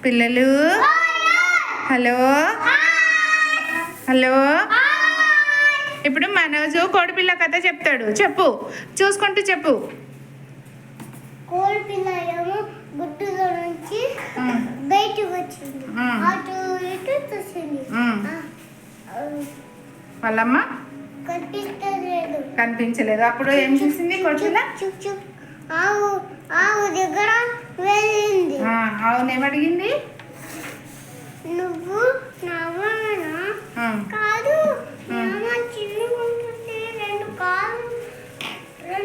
పిల్లలు hello hello. ఇప్పుడు మనోజు కోడిపిల్ల కథ చెప్తాడు. చెప్పు, చూసుకుంటూ చెప్పు. కోడిపిల్ల ఏమో గుడ్డులో నుంచి బయటకు వచ్చింది. అటు ఇటు చూసింది. వాళ్ళమ్మ కనిపించలేదు. అప్పుడు ఏం చూసింది కోడిపిల్ల? ఆవు ఆవు దగ్గర వెళ్ళింది. ఆవును ఏమడిగింది? నువ్వు నవ్వనా? కాదు,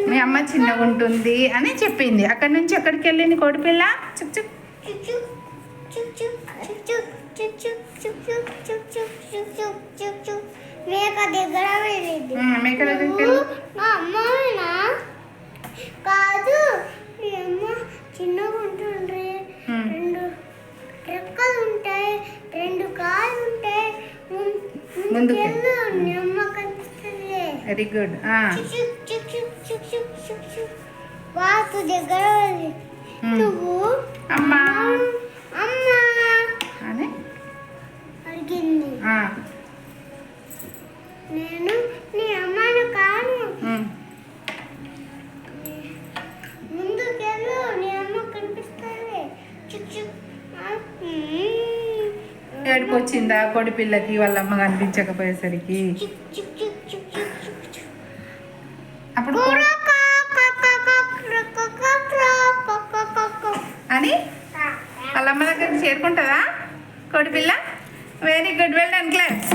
మీ అమ్మ చిన్నగా ఉంటుంది అని చెప్పింది. అక్కడి నుంచి ఎక్కడికి వెళ్ళింది కోడిపిల్ల? చుక్ చుక్ మేక దగ్గర వెళ్ళింది. మేక దగ్గరికి వెళ్ళి అమ్మనా? కాదు, మీ అమ్మ చిన్నగా ఉంటుంది. రెండు రెక్కలు ఉంటాయి, రెండు కాళ్ళు ఉంటాయి. ముందుకు మీ అమ్మ కనిపిస్తుంది. Very good. వాసు దగ్గర నువ్వు అమ్మా అమ్మా అని అడిగింది. నేను నీ అమ్మను కాను. ముందుకెళ్ళు, నీ అమ్మ కనిపిస్తుంది. ఏడుపు వచ్చిందా కోడిపిల్లకి వాళ్ళ అమ్మ కనిపించకపోయేసరికి? అప్పుడు అని వాళ్ళ అమ్మ దగ్గరికి చేరుకుంటుందా కోడిపిల్ల? Very good, well done, class.